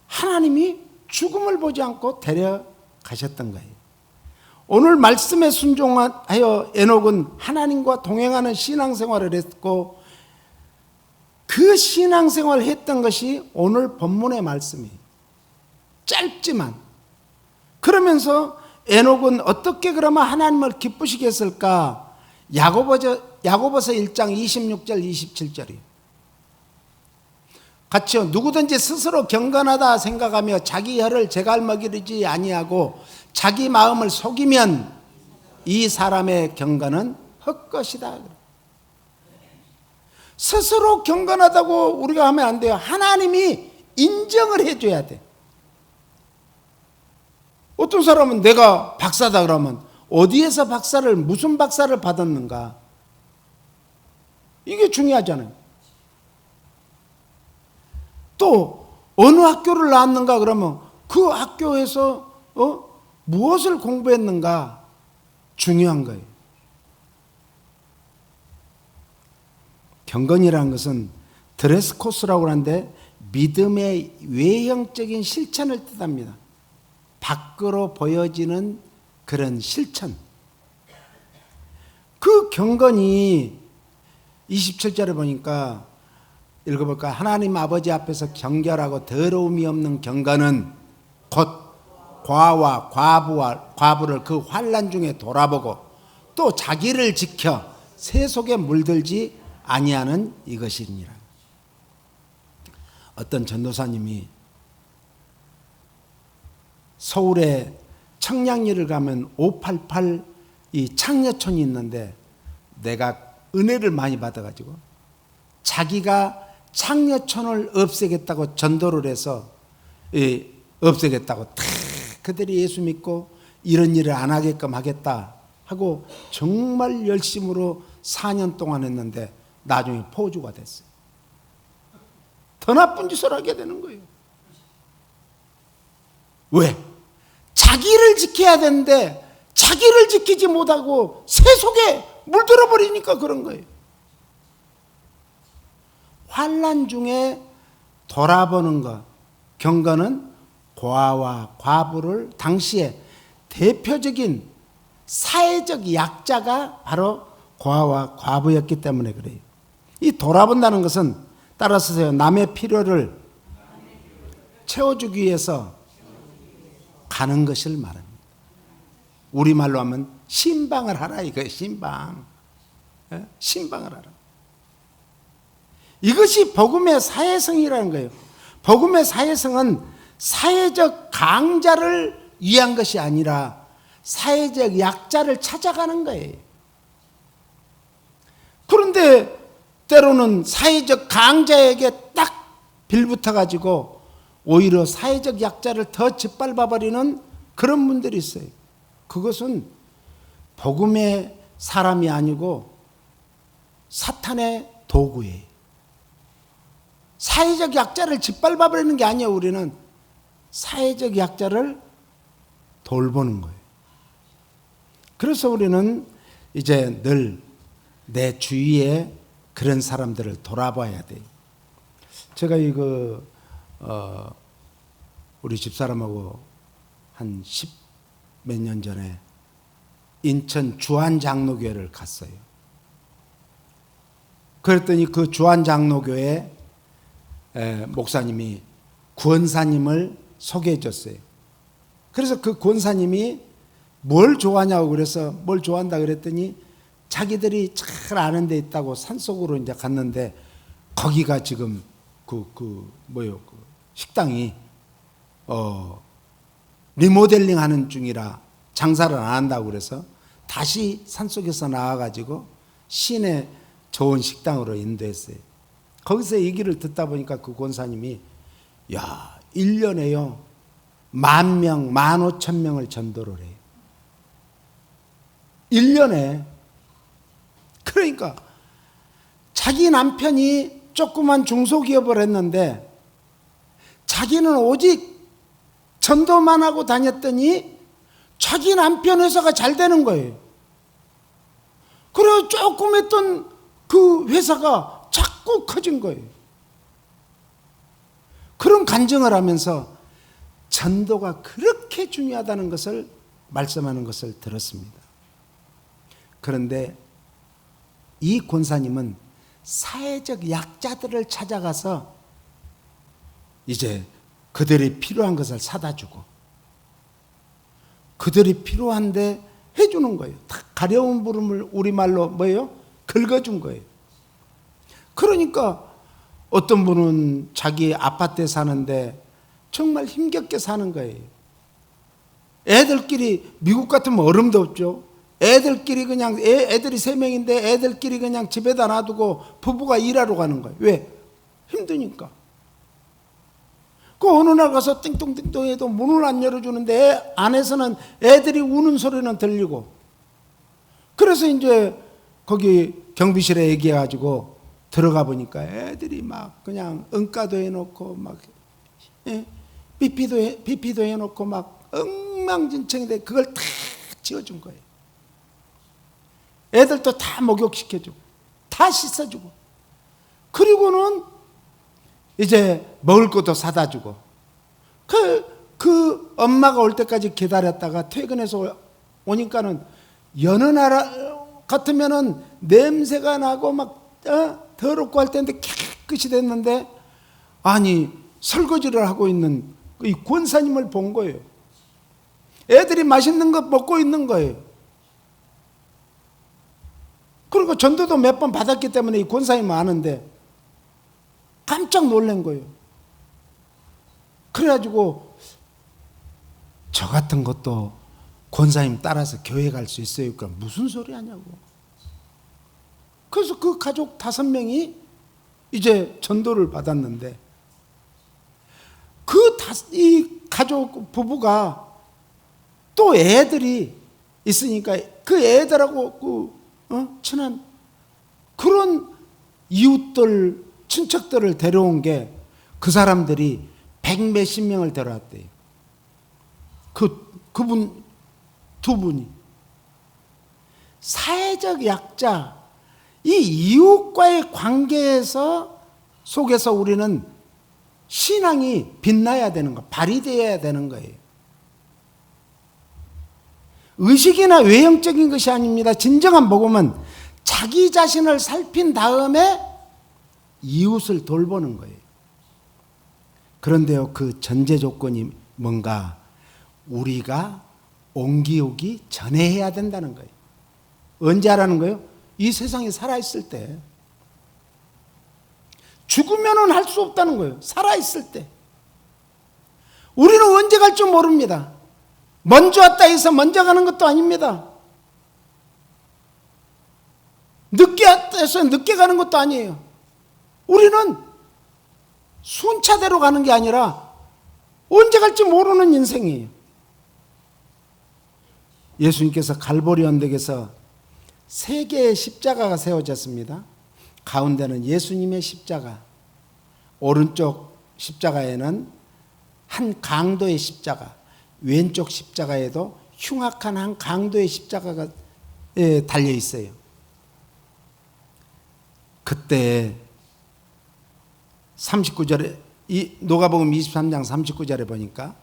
하나님이 죽음을 보지 않고 데려가셨던 거예요. 오늘 말씀에 순종하여 에녹은 하나님과 동행하는 신앙생활을 했고 그 신앙생활을 했던 것이 오늘 본문의 말씀이에요. 짧지만. 그러면서 에녹은 어떻게 그러면 하나님을 기쁘시게 했을까? 야고보서 1장 26절 27절이에요. 같이요. 누구든지 스스로 경건하다 생각하며 자기 혀를 제갈먹이지 아니하고 자기 마음을 속이면 이 사람의 경건은 헛것이다. 스스로 경건하다고 우리가 하면 안 돼요. 하나님이 인정을 해줘야 돼. 어떤 사람은 내가 박사다 그러면 어디에서 박사를, 무슨 박사를 받았는가? 이게 중요하잖아요. 또 어느 학교를 나왔는가 그러면 그 학교에서 무엇을 공부했는가 중요한 거예요. 경건이라는 것은 드레스 코스라고 하는데 믿음의 외형적인 실천을 뜻합니다. 밖으로 보여지는 그런 실천. 그 경건이 27절에 보니까 읽어볼까? 하나님 아버지 앞에서 경결하고 더러움이 없는 경건은 곧 과와 과부를 그 환난 중에 돌아보고 또 자기를 지켜 새 속에 물들지 아니하는 이것이니라. 어떤 전도사님이 서울에 청량리를 가면 588 이 창녀촌이 있는데 내가 은혜를 많이 받아가지고 자기가 창녀촌을 없애겠다고 전도를 해서 없애겠다고 탁 그들이 예수 믿고 이런 일을 안 하게끔 하겠다 하고 정말 열심으로 4년 동안 했는데 나중에 포주가 됐어요. 더 나쁜 짓을 하게 되는 거예요. 왜? 자기를 지켜야 되는데 자기를 지키지 못하고 세속에 물들어 버리니까 그런 거예요. 환난 중에 돌아보는 것, 경건은 고아와 과부를 당시에 대표적인 사회적 약자가 바로 고아와 과부였기 때문에 그래요. 이 돌아본다는 것은 따라서요, 남의 필요를 채워주기 위해서 가는 것을 말합니다. 우리말로 하면 신방을 하라 이거예요. 신방. 신방을 하라. 이것이 복음의 사회성이라는 거예요. 복음의 사회성은 사회적 강자를 위한 것이 아니라 사회적 약자를 찾아가는 거예요. 그런데 때로는 사회적 강자에게 딱 빌붙어 가지고 오히려 사회적 약자를 더 짓밟아버리는 그런 분들이 있어요. 그것은 복음의 사람이 아니고 사탄의 도구예요. 사회적 약자를 짓밟아버리는 게 아니에요. 우리는 사회적 약자를 돌보는 거예요. 그래서 우리는 이제 늘 내 주위에 그런 사람들을 돌아봐야 돼요. 제가 이거 우리 집사람하고 한 10몇 년 전에 인천 주안장로교회를 갔어요. 그랬더니 그 주안장로교회 목사님이 권사님을 소개해 줬어요. 그래서 그 권사님이 뭘 좋아하냐고 그래서 뭘 좋아한다 그랬더니 자기들이 잘 아는 데 있다고 산속으로 이제 갔는데 거기가 지금 그 식당이 리모델링 하는 중이라 장사를 안 한다고 그래서 다시 산속에서 나와가지고 시내 좋은 식당으로 인도했어요. 거기서 얘기를 듣다 보니까 그 권사님이 1년에요 10,000명, 15,000명을 전도를 해요. 1년에. 그러니까 자기 남편이 조그만 중소기업을 했는데 자기는 오직 전도만 하고 다녔더니 자기 남편 회사가 잘 되는 거예요. 그래서 조금 했던 그 회사가 자꾸 커진 거예요. 그런 간증을 하면서 전도가 그렇게 중요하다는 것을 말씀하는 것을 들었습니다. 그런데 이 권사님은 사회적 약자들을 찾아가서 이제 그들이 필요한 것을 사다 주고 그들이 필요한데 해주는 거예요. 다 가려운 부름을 우리말로 뭐예요? 긁어준 거예요. 그러니까 어떤 분은 자기 아파트에 사는데 정말 힘겹게 사는 거예요. 애들끼리 미국 같으면 얼음도 없죠. 애들끼리 그냥 애들이 3명인데 애들끼리 그냥 집에다 놔두고 부부가 일하러 가는 거예요. 왜? 힘드니까. 그 어느 날 가서 띵동띵동 해도 문을 안 열어주는데 안에서는 애들이 우는 소리는 들리고 그래서 이제 거기 경비실에 얘기해가지고 들어가 보니까 애들이 막 그냥 응가도 해놓고 막 비피도 해놓고 막 엉망진창인데 그걸 다 지어준 거예요. 애들도 다 목욕시켜주고 다 씻어주고 그리고는 이제 먹을 것도 사다 주고 그 엄마가 올 때까지 기다렸다가 퇴근해서 오니까는 여느 나라 같으면은 냄새가 나고 막 더럽고 할 텐데 깨끗이 됐는데 아니 설거지를 하고 있는 이 권사님을 본 거예요. 애들이 맛있는 거 먹고 있는 거예요. 그리고 전도도 몇 번 받았기 때문에 이 권사님은 아는데 깜짝 놀란 거예요. 그래가지고 저 같은 것도 권사님 따라서 교회 갈 수 있어요? 그러니까 무슨 소리 하냐고. 그래서 그 가족 5명이 이제 전도를 받았는데 이 가족 부부가 또 애들이 있으니까 그 애들하고 친한 그런 이웃들, 친척들을 데려온 게 그 사람들이 100몇십 명을 데려왔대요. 그분 두 분이. 사회적 약자, 이 이웃과의 관계에서 속에서 우리는 신앙이 빛나야 되는 거, 발휘되어야 되는 거예요. 의식이나 외형적인 것이 아닙니다. 진정한 복음은 자기 자신을 살핀 다음에 이웃을 돌보는 거예요. 그런데요, 그 전제 조건이 뭔가 우리가 옹기우기 전에 해야 된다는 거예요. 언제 하라는 거예요? 이 세상에 살아있을 때. 죽으면은 할 수 없다는 거예요. 살아있을 때. 우리는 언제 갈 줄 모릅니다. 먼저 왔다 해서 먼저 가는 것도 아닙니다. 늦게 왔다 해서 늦게 가는 것도 아니에요. 우리는 순차대로 가는 게 아니라 언제 갈지 모르는 인생이에요. 예수님께서 갈보리 언덕에서 3개의 십자가가 세워졌습니다. 가운데는 예수님의 십자가, 오른쪽 십자가에는 한 강도의 십자가, 왼쪽 십자가에도 흉악한 한 강도의 십자가가 달려 있어요. 그때 39절에 이 누가복음 23장 39절에 보니까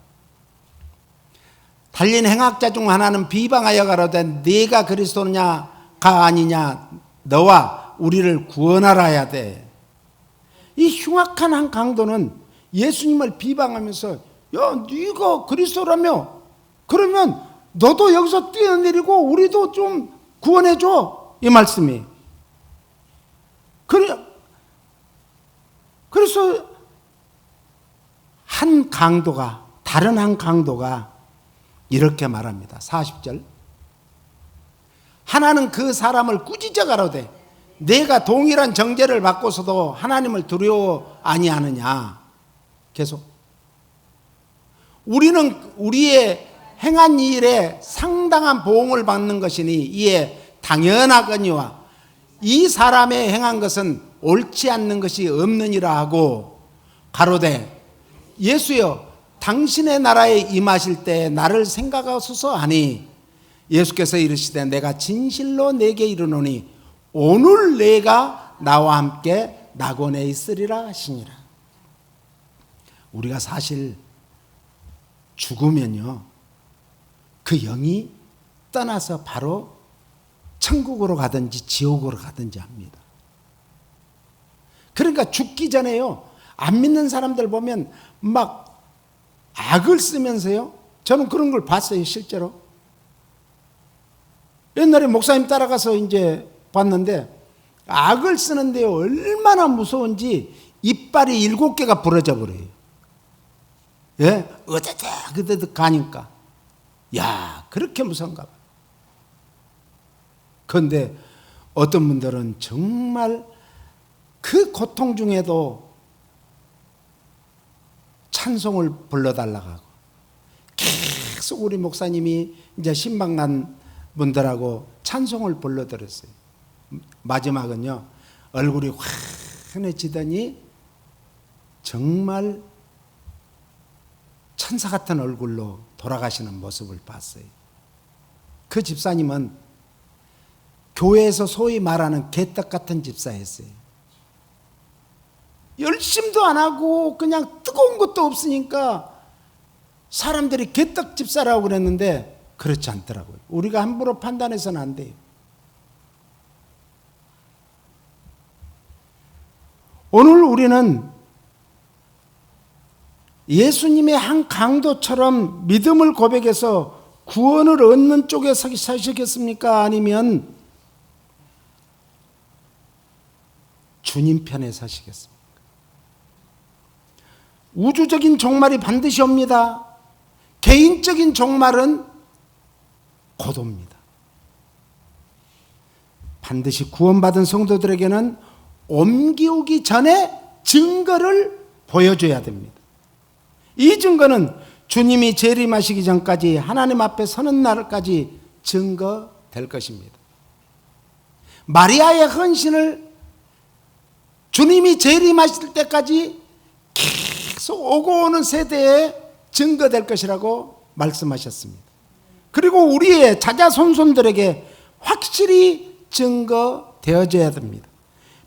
달린 행악자 중 하나는 비방하여 가로되 네가 그리스도냐가 아니냐 너와 우리를 구원하라 해야 돼. 이 흉악한 한 강도는 예수님을 비방하면서 야 네가 그리스도라며 그러면 너도 여기서 뛰어내리고 우리도 좀 구원해줘 이 말씀이에요. 그래서 한 강도가 다른 한 강도가 이렇게 말합니다. 40절 하나는 그 사람을 꾸짖어 가로되 내가 동일한 정죄를 받고서도 하나님을 두려워 아니하느냐. 계속 우리는 우리의 행한 일에 상당한 보응을 받는 것이니 이에 당연하거니와 이 사람의 행한 것은 옳지 않는 것이 없느니라 하고 가로되 예수여 당신의 나라에 임하실 때 나를 생각하소서 하니 예수께서 이르시되 내가 진실로 내게 이르노니 오늘 내가 나와 함께 낙원에 있으리라 하시니라. 우리가 사실 죽으면요 그 영이 떠나서 바로 천국으로 가든지 지옥으로 가든지 합니다. 그러니까 죽기 전에요 안 믿는 사람들 보면 막 악을 쓰면서요, 저는 그런 걸 봤어요 실제로. 옛날에 목사님 따라가서 이제 봤는데 악을 쓰는데요 얼마나 무서운지 이빨이 7개가 부러져 버려요. 예, 어쩌다 그때도 가니까 야 그렇게 무서운가 봐. 그런데 어떤 분들은 정말 그 고통 중에도 찬송을 불러달라고 하고 계속 우리 목사님이 이제 신방난 분들하고 찬송을 불러드렸어요. 마지막은요 얼굴이 환해지더니 정말 천사 같은 얼굴로 돌아가시는 모습을 봤어요. 그 집사님은 교회에서 소위 말하는 개떡 같은 집사였어요. 열심도 안 하고 그냥 뜨거운 것도 없으니까 사람들이 개떡 집사라고 그랬는데 그렇지 않더라고요. 우리가 함부로 판단해서는 안 돼요. 오늘 우리는 예수님의 한 강도처럼 믿음을 고백해서 구원을 얻는 쪽에 서시겠습니까? 아니면 주님 편에 서시겠습니까? 우주적인 종말이 반드시 옵니다. 개인적인 종말은 고도입니다. 반드시 구원받은 성도들에게는 옮기기 전에 증거를 보여줘야 됩니다. 이 증거는 주님이 재림하시기 전까지 하나님 앞에 서는 날까지 증거될 것입니다. 마리아의 헌신을 주님이 재림하실 때까지 계속 오고 오는 세대에 증거될 것이라고 말씀하셨습니다. 그리고 우리의 자자손손들에게 확실히 증거되어져야 됩니다.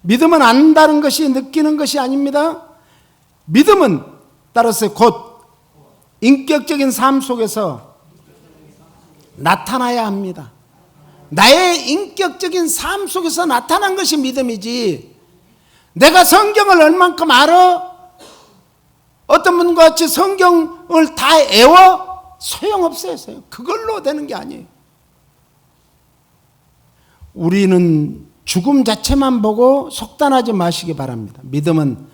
믿음은 안다는 것이 느끼는 것이 아닙니다. 믿음은 따라서 곧 인격적인 삶 속에서 나타나야 합니다. 나의 인격적인 삶 속에서 나타난 것이 믿음이지, 내가 성경을 얼만큼 알아? 어떤 분과 같이 성경을 다 외워? 소용없어요. 그걸로 되는 게 아니에요. 우리는 죽음 자체만 보고 속단하지 마시기 바랍니다. 믿음은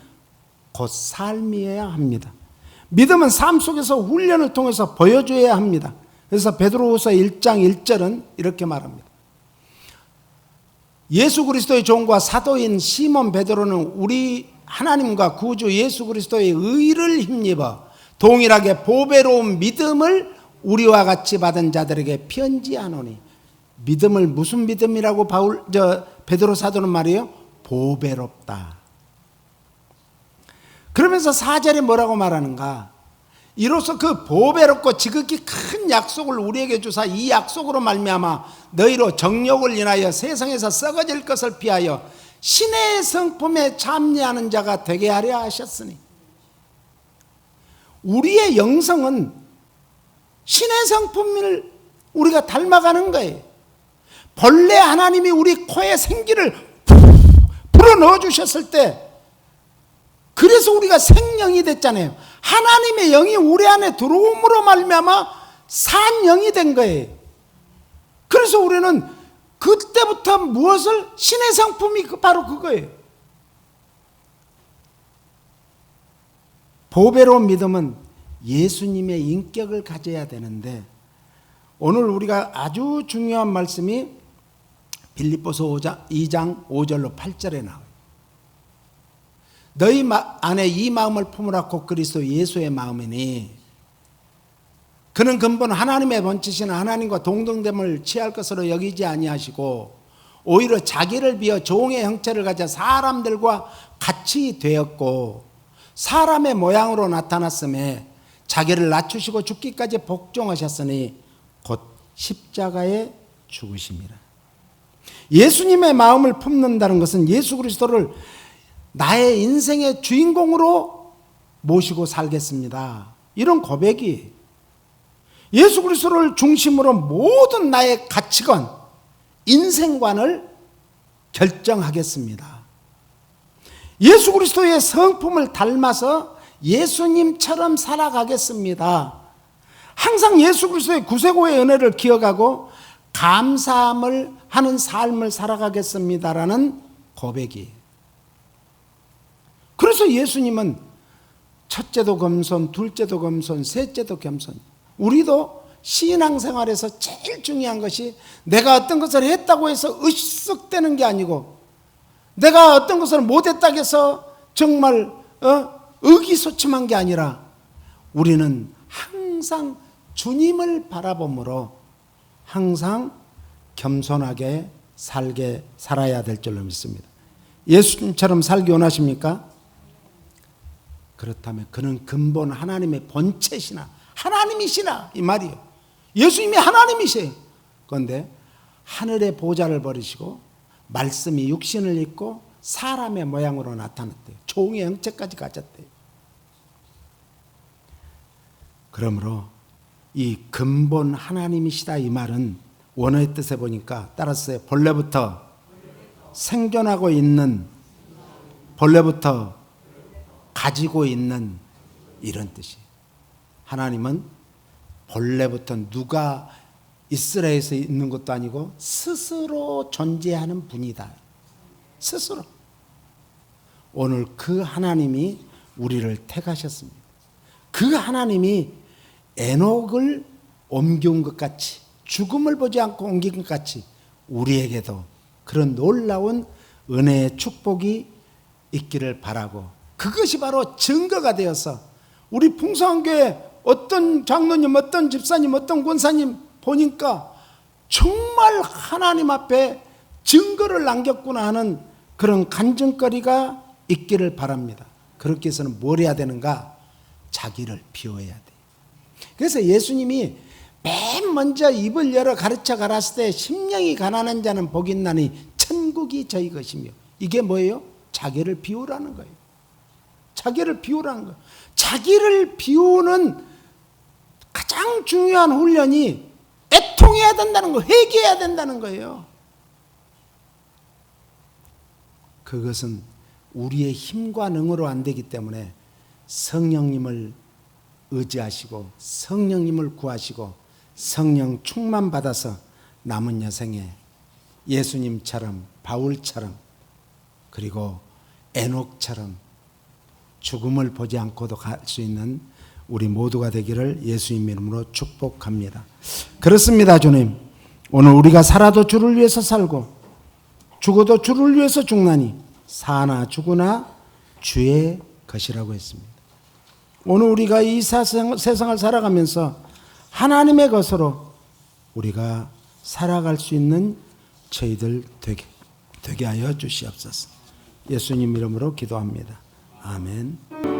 곧 삶이어야 합니다. 믿음은 삶 속에서 훈련을 통해서 보여줘야 합니다. 그래서 베드로후서 1장 1절은 이렇게 말합니다. 예수 그리스도의 종과 사도인 시몬 베드로는 우리 하나님과 구주 예수 그리스도의 의를 힘입어 동일하게 보배로운 믿음을 우리와 같이 받은 자들에게 편지하노니. 믿음을 무슨 믿음이라고 베드로 사도는 말이에요? 보배롭다. 그러면서 4절에 뭐라고 말하는가? 이로써 그 보배롭고 지극히 큰 약속을 우리에게 주사 이 약속으로 말미암아 너희로 정욕을 인하여 세상에서 썩어질 것을 피하여 신의 성품에 참여하는 자가 되게 하려 하셨으니. 우리의 영성은 신의 성품을 우리가 닮아가는 거예요. 본래 하나님이 우리 코에 생기를 불어넣어 주셨을 때, 그래서 우리가 생명이 됐잖아요. 하나님의 영이 우리 안에 들어옴으로 말미암아 산 영이 된 거예요. 그래서 우리는 그때부터 무엇을, 신의 성품이 바로 그거예요. 보배로운 믿음은 예수님의 인격을 가져야 되는데, 오늘 우리가 아주 중요한 말씀이 빌립보서 2장 5절로 8절에 나와요. 너희 안에 이 마음을 품으라 곧 그리스도 예수의 마음이니 그는 근본 하나님의 본체신 하나님과 동등됨을 취할 것으로 여기지 아니하시고 오히려 자기를 비어 종의 형체를 가져 사람들과 같이 되었고 사람의 모양으로 나타났음에 자기를 낮추시고 죽기까지 복종하셨으니 곧 십자가에 죽으심이라. 예수님의 마음을 품는다는 것은 예수 그리스도를 나의 인생의 주인공으로 모시고 살겠습니다, 이런 고백이, 예수 그리스도를 중심으로 모든 나의 가치관, 인생관을 결정하겠습니다. 예수 그리스도의 성품을 닮아서 예수님처럼 살아가겠습니다. 항상 예수 그리스도의 구세고의 은혜를 기억하고 감사함을 하는 삶을 살아가겠습니다라는 고백이. 그래서 예수님은 첫째도 겸손, 둘째도 겸손, 셋째도 겸손. 우리도 신앙생활에서 제일 중요한 것이 내가 어떤 것을 했다고 해서 으쓱대는 게 아니고, 내가 어떤 것을 못했다고 해서 정말 의기소침한 게 아니라, 우리는 항상 주님을 바라봄으로 항상 겸손하게 살아야 될 줄로 믿습니다. 예수님처럼 살기 원하십니까? 그렇다면 그는 근본 하나님의 본체시나 하나님이시나 이 말이에요. 예수님이 하나님이세요. 그런데 하늘의 보좌를 버리시고 말씀이 육신을 입고 사람의 모양으로 나타났대요. 종의 형체까지 가졌대요. 그러므로 이 근본 하나님이시다 이 말은 원어의 뜻에 보니까 따라서 본래부터 생존하고 있는, 본래부터 가지고 있는, 이런 뜻이에요. 하나님은 본래부터 누가 이스라엘에서 있는 것도 아니고 스스로 존재하는 분이다. 스스로. 오늘 그 하나님이 우리를 택하셨습니다. 그 하나님이 에녹을 옮겨온 것 같이, 죽음을 보지 않고 옮긴 것 같이 우리에게도 그런 놀라운 은혜의 축복이 있기를 바라고, 그것이 바로 증거가 되어서 우리 풍성교회 어떤 장로님, 어떤 집사님, 어떤 권사님 보니까 정말 하나님 앞에 증거를 남겼구나 하는 그런 간증거리가 있기를 바랍니다. 그렇게 해서는 뭘 해야 되는가? 자기를 비워야 돼. 그래서 예수님이 맨 먼저 입을 열어 가르쳐 가라사대 때 심령이 가난한 자는 복이 있나니 천국이 저희 것이며, 이게 뭐예요? 자기를 비우라는 거예요. 자기를 비우라는 거예요. 자기를 비우는 가장 중요한 훈련이 애통해야 된다는 거예요. 회개해야 된다는 거예요. 그것은 우리의 힘과 능으로 안 되기 때문에 성령님을 의지하시고 성령님을 구하시고 성령 충만 받아서 남은 여생에 예수님처럼, 바울처럼, 그리고 에녹처럼 죽음을 보지 않고도 갈 수 있는 우리 모두가 되기를 예수님 이름으로 축복합니다. 그렇습니다, 주님. 오늘 우리가 살아도 주를 위해서 살고 죽어도 주를 위해서 죽나니 사나 죽으나 주의 것이라고 했습니다. 오늘 우리가 이 세상을 살아가면서 하나님의 것으로 우리가 살아갈 수 있는 저희들 되게 하여 주시옵소서. 예수님 이름으로 기도합니다. 아멘.